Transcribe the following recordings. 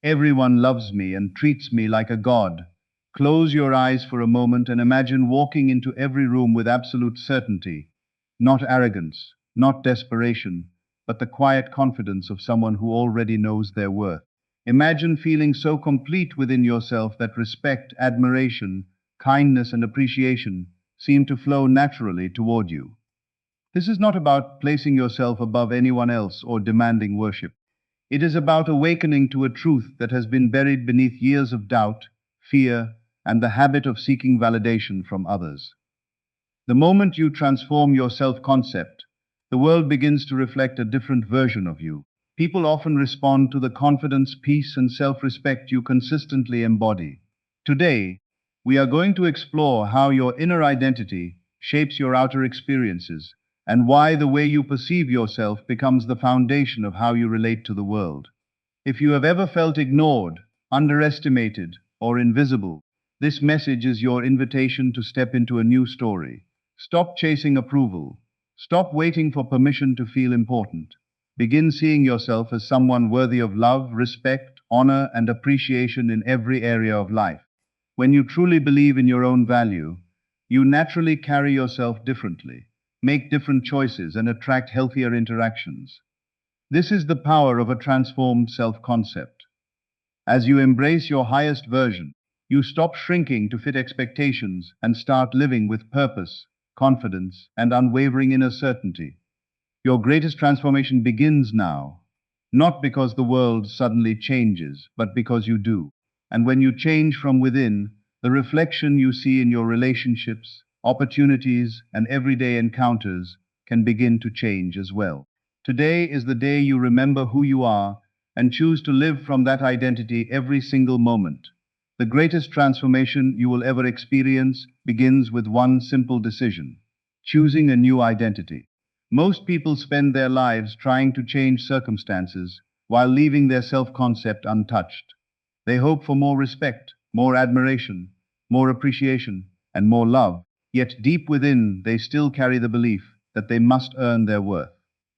Everyone loves me and treats me like a god. Close your eyes for a moment and imagine walking into every room with absolute certainty. Not arrogance, not desperation, but the quiet confidence of someone who already knows their worth. Imagine feeling so complete within yourself that respect, admiration, kindness, and appreciation seem to flow naturally toward you. This is not about placing yourself above anyone else or demanding worship. It is about awakening to a truth that has been buried beneath years of doubt, fear, and the habit of seeking validation from others. The moment you transform your self-concept, the world begins to reflect a different version of you. People often respond to the confidence, peace, and self-respect you consistently embody. Today, we are going to explore how your inner identity shapes your outer experiences and why the way you perceive yourself becomes the foundation of how you relate to the world. If you have ever felt ignored, underestimated, or invisible, this message is your invitation to step into a new story. Stop chasing approval. Stop waiting for permission to feel important. Begin seeing yourself as someone worthy of love, respect, honor, and appreciation in every area of life. When you truly believe in your own value, you naturally carry yourself differently, make different choices, and attract healthier interactions. This is the power of a transformed self-concept. As you embrace your highest version, you stop shrinking to fit expectations and start living with purpose, confidence, and unwavering inner certainty. Your greatest transformation begins now, not because the world suddenly changes, but because you do. And when you change from within, the reflection you see in your relationships, opportunities, and everyday encounters can begin to change as well. Today is the day you remember who you are and choose to live from that identity every single moment. The greatest transformation you will ever experience begins with one simple decision: choosing a new identity. Most people spend their lives trying to change circumstances while leaving their self-concept untouched. They hope for more respect, more admiration, more appreciation, and more love, yet deep within they still carry the belief that they must earn their worth.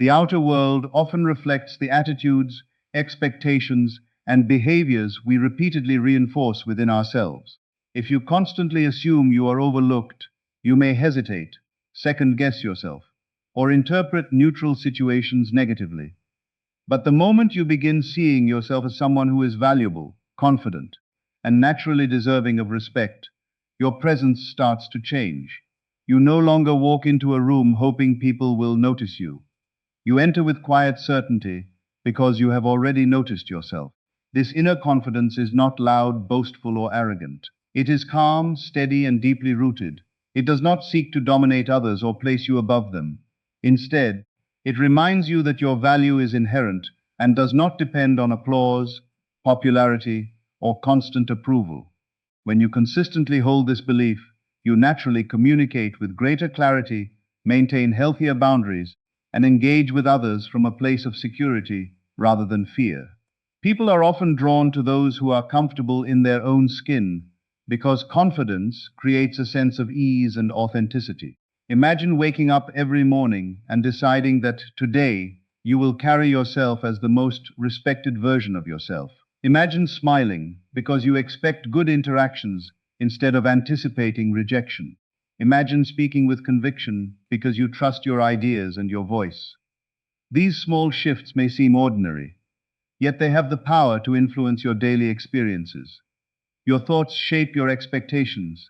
The outer world often reflects the attitudes, expectations, and behaviors we repeatedly reinforce within ourselves. If you constantly assume you are overlooked, you may hesitate, second guess yourself, or interpret neutral situations negatively. But the moment you begin seeing yourself as someone who is valuable, confident, and naturally deserving of respect, your presence starts to change. You no longer walk into a room hoping people will notice you. You enter with quiet certainty because you have already noticed yourself. This inner confidence is not loud, boastful, or arrogant. It is calm, steady, and deeply rooted. It does not seek to dominate others or place you above them. Instead, it reminds you that your value is inherent and does not depend on applause, popularity, or constant approval. When you consistently hold this belief, you naturally communicate with greater clarity, maintain healthier boundaries, and engage with others from a place of security rather than fear. People are often drawn to those who are comfortable in their own skin because confidence creates a sense of ease and authenticity. Imagine waking up every morning and deciding that today you will carry yourself as the most respected version of yourself. Imagine smiling because you expect good interactions instead of anticipating rejection. Imagine speaking with conviction because you trust your ideas and your voice. These small shifts may seem ordinary, yet they have the power to influence your daily experiences. Your thoughts shape your expectations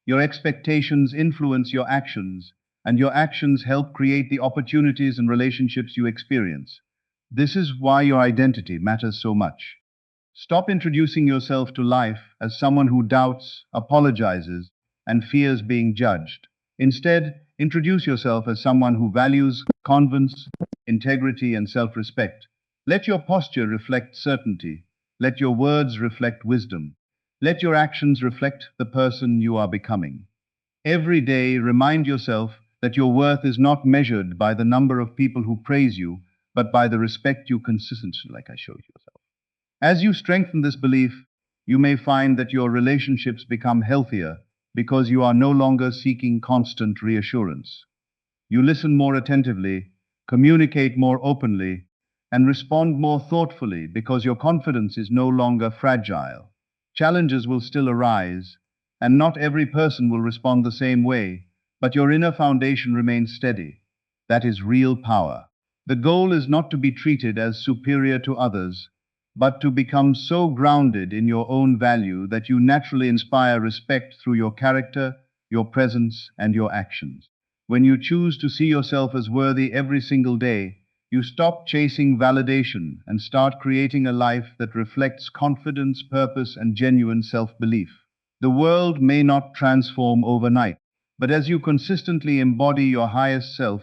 influence your actions, and your actions help create the opportunities and relationships you experience. This is why your identity matters so much. Stop introducing yourself to life as someone who doubts, apologizes, and fears being judged. Instead, introduce yourself as someone who values confidence, integrity, and self-respect. Let your posture reflect certainty. Let your words reflect wisdom. Let your actions reflect the person you are becoming. Every day, remind yourself that your worth is not measured by the number of people who praise you, but by the respect you consistently, like I showed you. As you strengthen this belief, you may find that your relationships become healthier because you are no longer seeking constant reassurance. You listen more attentively, communicate more openly, and respond more thoughtfully because your confidence is no longer fragile. Challenges will still arise, and not every person will respond the same way, but your inner foundation remains steady. That is real power. The goal is not to be treated as superior to others, but to become so grounded in your own value that you naturally inspire respect through your character, your presence, and your actions. When you choose to see yourself as worthy every single day, you stop chasing validation and start creating a life that reflects confidence, purpose, and genuine self-belief. The world may not transform overnight, but as you consistently embody your highest self,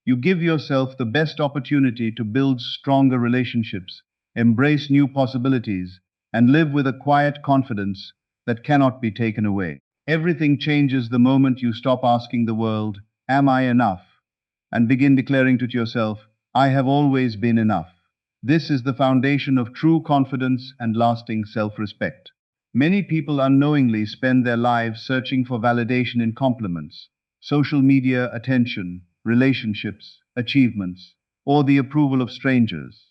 you give yourself the best opportunity to build stronger relationships, embrace new possibilities, and live with a quiet confidence that cannot be taken away. Everything changes the moment you stop asking the world, "Am I enough?" and begin declaring to yourself, "I have always been enough." This is the foundation of true confidence and lasting self-respect. Many people unknowingly spend their lives searching for validation in compliments, social media attention, relationships, achievements, or the approval of strangers.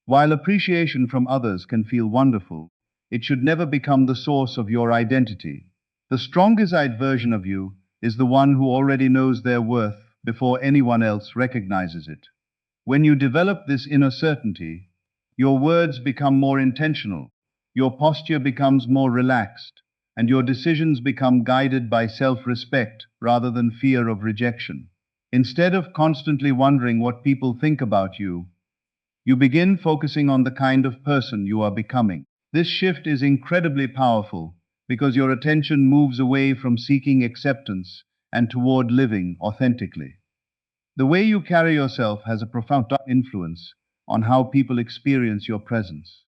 While appreciation from others can feel wonderful, it should never become the source of your identity. The strongest version of you is the one who already knows their worth before anyone else recognizes it. When you develop this inner certainty, your words become more intentional, your posture becomes more relaxed, and your decisions become guided by self-respect rather than fear of rejection. Instead of constantly wondering what people think about you, you begin focusing on the kind of person you are becoming. This shift is incredibly powerful because your attention moves away from seeking acceptance and toward living authentically. The way you carry yourself has a profound influence on how people experience your presence.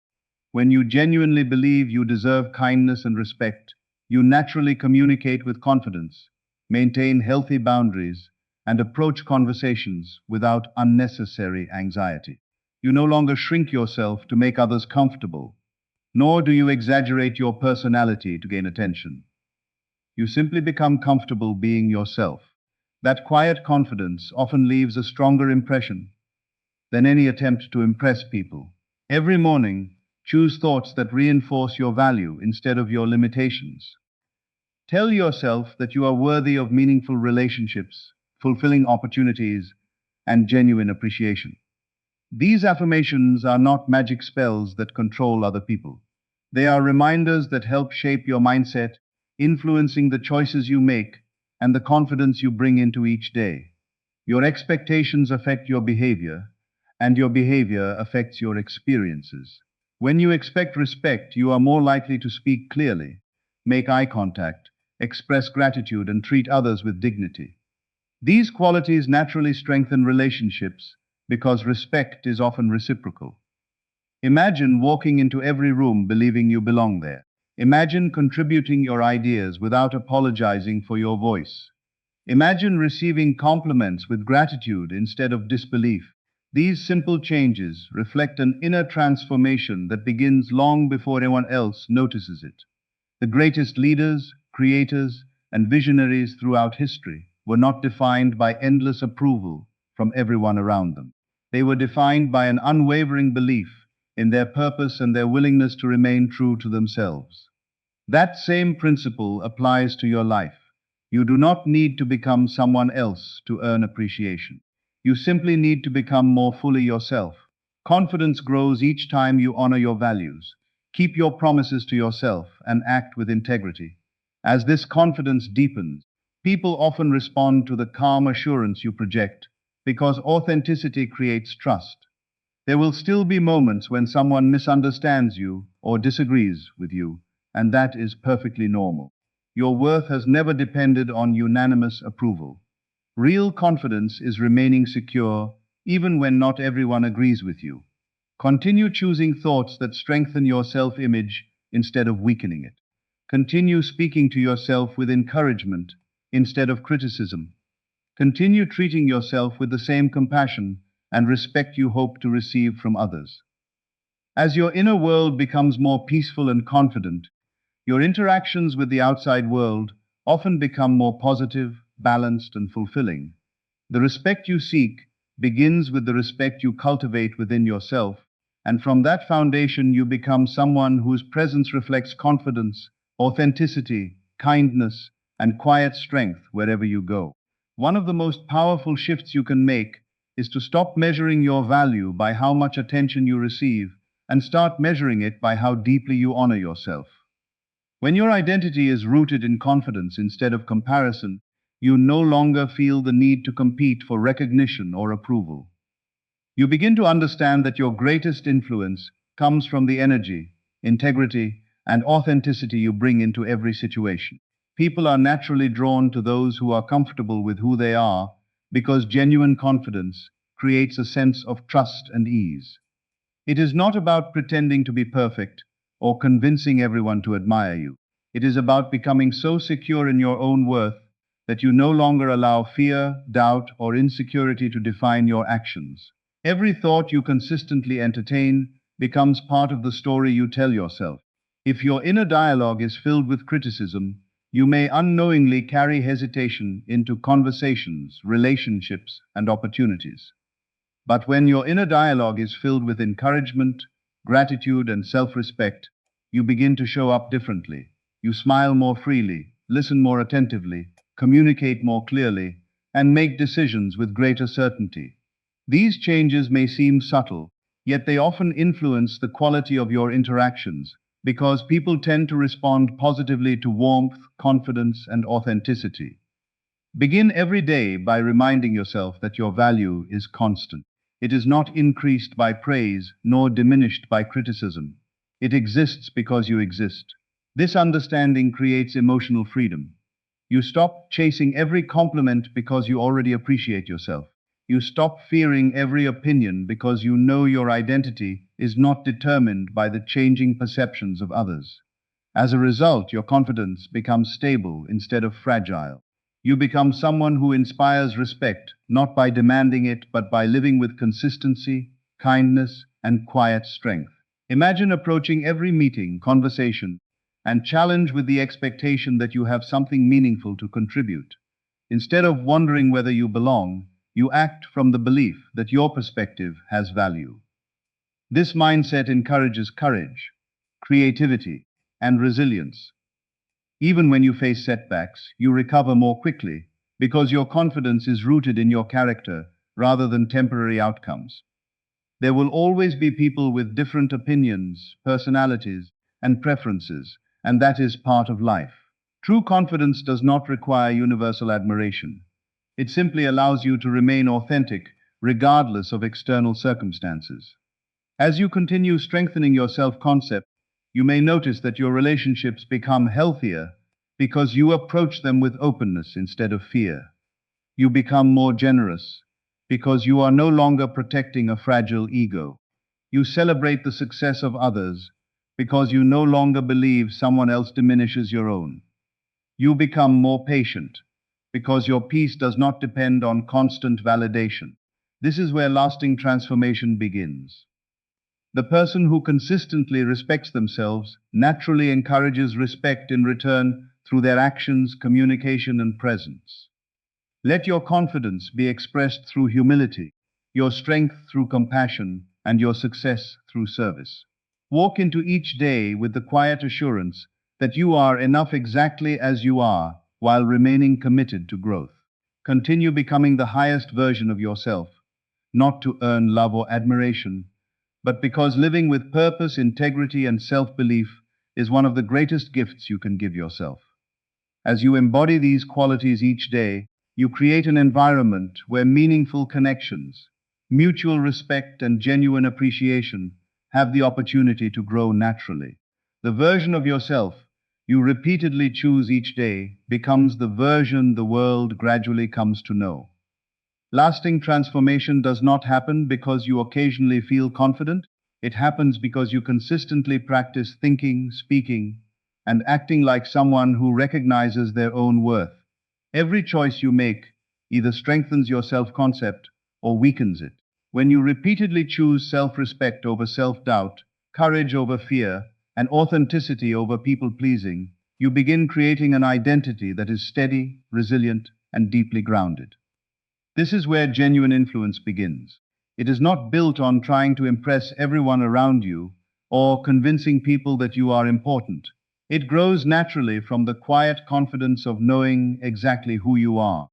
When you genuinely believe you deserve kindness and respect, you naturally communicate with confidence, maintain healthy boundaries, and approach conversations without unnecessary anxiety. You no longer shrink yourself to make others comfortable, nor do you exaggerate your personality to gain attention. You simply become comfortable being yourself. That quiet confidence often leaves a stronger impression than any attempt to impress people. Every morning, choose thoughts that reinforce your value instead of your limitations. Tell yourself that you are worthy of meaningful relationships, fulfilling opportunities, and genuine appreciation. These affirmations are not magic spells that control other people. They are reminders that help shape your mindset, influencing the choices you make and the confidence you bring into each day. Your expectations affect your behavior, and your behavior affects your experiences. When you expect respect, you are more likely to speak clearly, make eye contact, express gratitude, and treat others with dignity. These qualities naturally strengthen relationships because respect is often reciprocal. Imagine walking into every room believing you belong there. Imagine contributing your ideas without apologizing for your voice. Imagine receiving compliments with gratitude instead of disbelief. These simple changes reflect an inner transformation that begins long before anyone else notices it. The greatest leaders, creators, and visionaries throughout history were not defined by endless approval from everyone around them. They were defined by an unwavering belief in their purpose and their willingness to remain true to themselves. That same principle applies to your life. You do not need to become someone else to earn appreciation. You simply need to become more fully yourself. Confidence grows each time you honor your values, keep your promises to yourself, and act with integrity. As this confidence deepens, people often respond to the calm assurance you project because authenticity creates trust. There will still be moments when someone misunderstands you or disagrees with you, and that is perfectly normal. Your worth has never depended on unanimous approval. Real confidence is remaining secure even when not everyone agrees with you. Continue choosing thoughts that strengthen your self-image instead of weakening it. Continue speaking to yourself with encouragement instead of criticism. Continue treating yourself with the same compassion and respect you hope to receive from others. As your inner world becomes more peaceful and confident, your interactions with the outside world often become more positive, balanced, and fulfilling. The respect you seek begins with the respect you cultivate within yourself, and from that foundation you become someone whose presence reflects confidence, authenticity, kindness, and quiet strength wherever you go. One of the most powerful shifts you can make is to stop measuring your value by how much attention you receive and start measuring it by how deeply you honor yourself. When your identity is rooted in confidence instead of comparison, you no longer feel the need to compete for recognition or approval. You begin to understand that your greatest influence comes from the energy, integrity, and authenticity you bring into every situation. People are naturally drawn to those who are comfortable with who they are because genuine confidence creates a sense of trust and ease. It is not about pretending to be perfect or convincing everyone to admire you. It is about becoming so secure in your own worth that you no longer allow fear, doubt, or insecurity to define your actions. Every thought you consistently entertain becomes part of the story you tell yourself. If your inner dialogue is filled with criticism, you may unknowingly carry hesitation into conversations, relationships, and opportunities. But when your inner dialogue is filled with encouragement, gratitude, and self-respect, you begin to show up differently. You smile more freely, listen more attentively, communicate more clearly, and make decisions with greater certainty. These changes may seem subtle, yet they often influence the quality of your interactions because people tend to respond positively to warmth, confidence, and authenticity. Begin every day by reminding yourself that your value is constant. It is not increased by praise nor diminished by criticism. It exists because you exist. This understanding creates emotional freedom. You stop chasing every compliment because you already appreciate yourself. You stop fearing every opinion because you know your identity is not determined by the changing perceptions of others. As a result, your confidence becomes stable instead of fragile. You become someone who inspires respect, not by demanding it, but by living with consistency, kindness, and quiet strength. Imagine approaching every meeting, conversation, and challenge with the expectation that you have something meaningful to contribute. Instead of wondering whether you belong, you act from the belief that your perspective has value. This mindset encourages courage, creativity, and resilience. Even when you face setbacks, you recover more quickly because your confidence is rooted in your character rather than temporary outcomes. There will always be people with different opinions, personalities, and preferences, and that is part of life. True confidence does not require universal admiration. It simply allows you to remain authentic regardless of external circumstances. As you continue strengthening your self-concept, you may notice that your relationships become healthier because you approach them with openness instead of fear. You become more generous because you are no longer protecting a fragile ego. You celebrate the success of others because you no longer believe someone else diminishes your own. You become more patient because your peace does not depend on constant validation. This is where lasting transformation begins. The person who consistently respects themselves naturally encourages respect in return through their actions, communication, and presence. Let your confidence be expressed through humility, your strength through compassion, and your success through service. Walk into each day with the quiet assurance that you are enough exactly as you are while remaining committed to growth. Continue becoming the highest version of yourself, not to earn love or admiration, but because living with purpose, integrity, and self-belief is one of the greatest gifts you can give yourself. As you embody these qualities each day, you create an environment where meaningful connections, mutual respect, and genuine appreciation have the opportunity to grow naturally. The version of yourself you repeatedly choose each day becomes the version the world gradually comes to know. Lasting transformation does not happen because you occasionally feel confident. It happens because you consistently practice thinking, speaking, and acting like someone who recognizes their own worth. Every choice you make either strengthens your self-concept or weakens it. When you repeatedly choose self-respect over self-doubt, courage over fear, and authenticity over people-pleasing, you begin creating an identity that is steady, resilient, and deeply grounded. This is where genuine influence begins. It is not built on trying to impress everyone around you or convincing people that you are important. It grows naturally from the quiet confidence of knowing exactly who you are.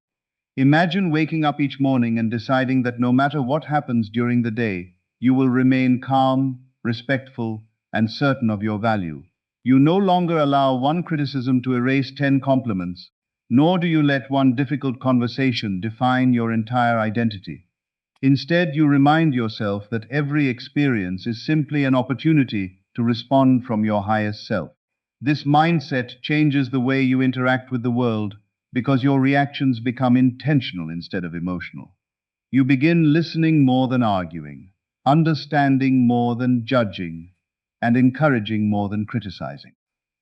Imagine waking up each morning and deciding that no matter what happens during the day, you will remain calm, respectful, and certain of your value. You no longer allow one criticism to erase 10 compliments, nor do you let one difficult conversation define your entire identity. Instead, you remind yourself that every experience is simply an opportunity to respond from your highest self. This mindset changes the way you interact with the world because your reactions become intentional instead of emotional. You begin listening more than arguing, understanding more than judging, and encouraging more than criticizing.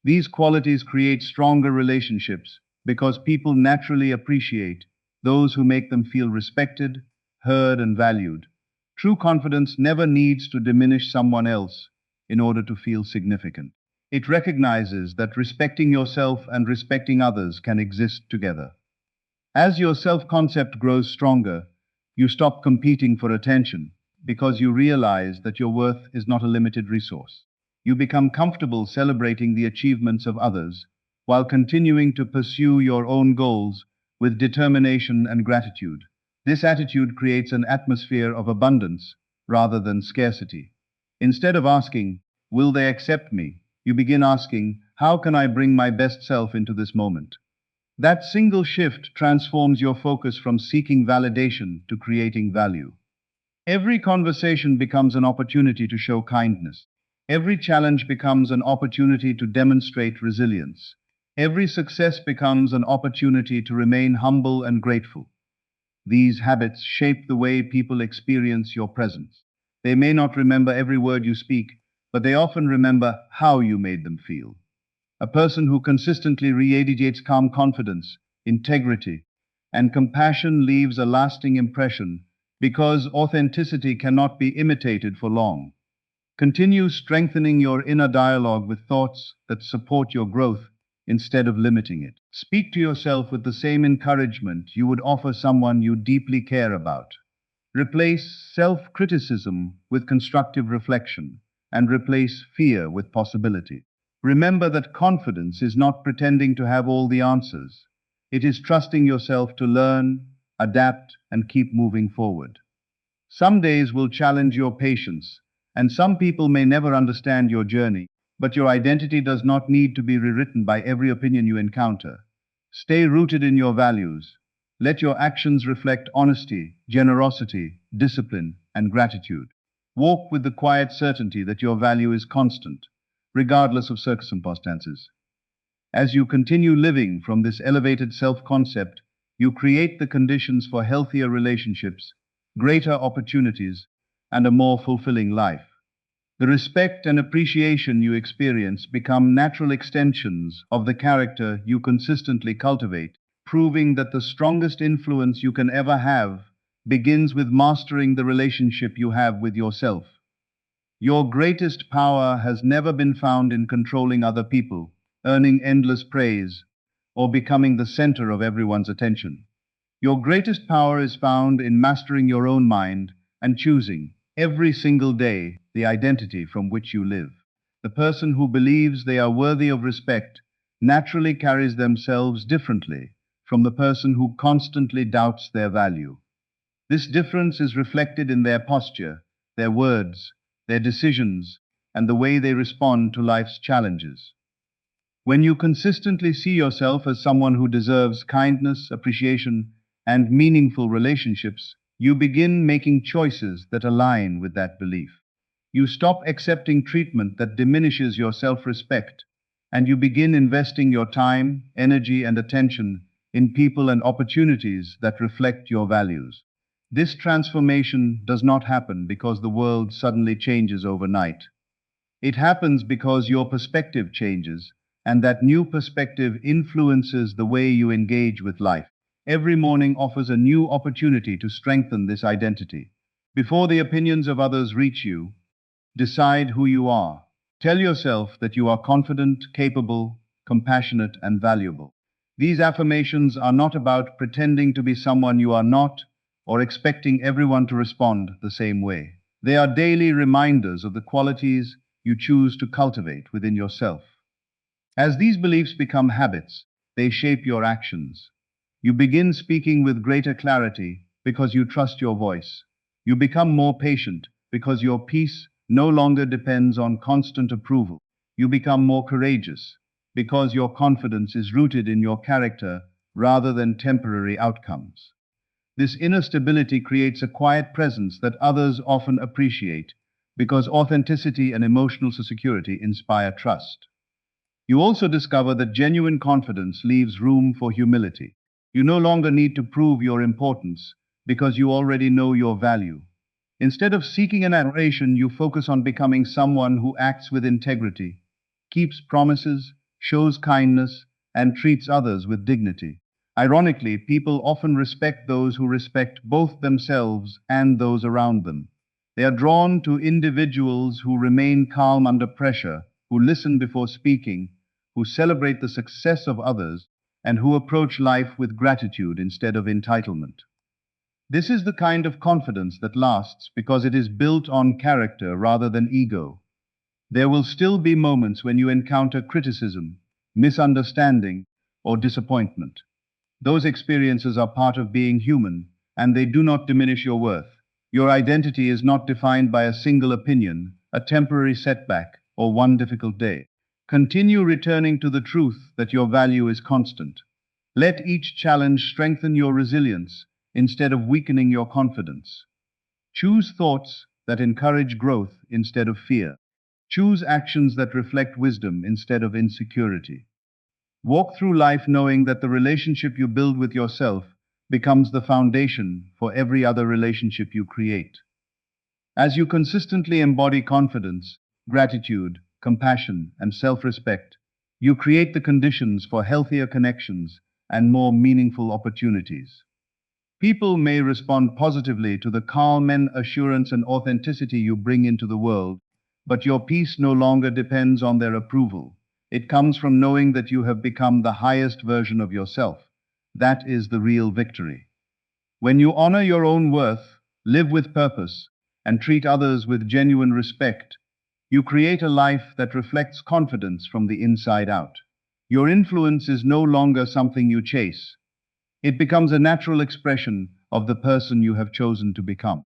These qualities create stronger relationships because people naturally appreciate those who make them feel respected, heard, and valued. True confidence never needs to diminish someone else in order to feel significant. It recognizes that respecting yourself and respecting others can exist together. As your self-concept grows stronger, you stop competing for attention because you realize that your worth is not a limited resource. You become comfortable celebrating the achievements of others while continuing to pursue your own goals with determination and gratitude. This attitude creates an atmosphere of abundance rather than scarcity. Instead of asking, "Will they accept me?" you begin asking, "How can I bring my best self into this moment?" That single shift transforms your focus from seeking validation to creating value. Every conversation becomes an opportunity to show kindness. Every challenge becomes an opportunity to demonstrate resilience. Every success becomes an opportunity to remain humble and grateful. These habits shape the way people experience your presence. They may not remember every word you speak, but they often remember how you made them feel. A person who consistently radiates calm confidence, integrity, and compassion leaves a lasting impression because authenticity cannot be imitated for long. Continue strengthening your inner dialogue with thoughts that support your growth instead of limiting it. Speak to yourself with the same encouragement you would offer someone you deeply care about. Replace self-criticism with constructive reflection, and replace fear with possibility. Remember that confidence is not pretending to have all the answers. It is trusting yourself to learn, adapt, and keep moving forward. Some days will challenge your patience, and some people may never understand your journey, but your identity does not need to be rewritten by every opinion you encounter. Stay rooted in your values. Let your actions reflect honesty, generosity, discipline, and gratitude. Walk with the quiet certainty that your value is constant, regardless of circumstances. As you continue living from this elevated self-concept, you create the conditions for healthier relationships, greater opportunities, and a more fulfilling life. The respect and appreciation you experience become natural extensions of the character you consistently cultivate, proving that the strongest influence you can ever have begins with mastering the relationship you have with yourself. Your greatest power has never been found in controlling other people, earning endless praise, or becoming the center of everyone's attention. Your greatest power is found in mastering your own mind and choosing, every single day, the identity from which you live. The person who believes they are worthy of respect naturally carries themselves differently from the person who constantly doubts their value. This difference is reflected in their posture, their words, their decisions, and the way they respond to life's challenges. When you consistently see yourself as someone who deserves kindness, appreciation, and meaningful relationships, you begin making choices that align with that belief. You stop accepting treatment that diminishes your self-respect, and you begin investing your time, energy, and attention in people and opportunities that reflect your values. This transformation does not happen because the world suddenly changes overnight. It happens because your perspective changes, and that new perspective influences the way you engage with life. Every morning offers a new opportunity to strengthen this identity. Before the opinions of others reach you, decide who you are. Tell yourself that you are confident, capable, compassionate, and valuable. These affirmations are not about pretending to be someone you are not, or expecting everyone to respond the same way. They are daily reminders of the qualities you choose to cultivate within yourself. As these beliefs become habits, they shape your actions. You begin speaking with greater clarity because you trust your voice. You become more patient because your peace no longer depends on constant approval. You become more courageous because your confidence is rooted in your character rather than temporary outcomes. This inner stability creates a quiet presence that others often appreciate because authenticity and emotional security inspire trust. You also discover that genuine confidence leaves room for humility. You no longer need to prove your importance because you already know your value. Instead of seeking an admiration, you focus on becoming someone who acts with integrity, keeps promises, shows kindness, and treats others with dignity. Ironically, people often respect those who respect both themselves and those around them. They are drawn to individuals who remain calm under pressure, who listen before speaking, who celebrate the success of others, and who approach life with gratitude instead of entitlement. This is the kind of confidence that lasts because it is built on character rather than ego. There will still be moments when you encounter criticism, misunderstanding, or disappointment. Those experiences are part of being human, and they do not diminish your worth. Your identity is not defined by a single opinion, a temporary setback, or one difficult day. Continue returning to the truth that your value is constant. Let each challenge strengthen your resilience instead of weakening your confidence. Choose thoughts that encourage growth instead of fear. Choose actions that reflect wisdom instead of insecurity. Walk through life knowing that the relationship you build with yourself becomes the foundation for every other relationship you create. As you consistently embody confidence, gratitude, compassion, and self-respect, you create the conditions for healthier connections and more meaningful opportunities. People may respond positively to the calm and assurance and authenticity you bring into the world, but your peace no longer depends on their approval. It comes from knowing that you have become the highest version of yourself. That is the real victory. When you honor your own worth, live with purpose, and treat others with genuine respect, you create a life that reflects confidence from the inside out. Your influence is no longer something you chase. It becomes a natural expression of the person you have chosen to become.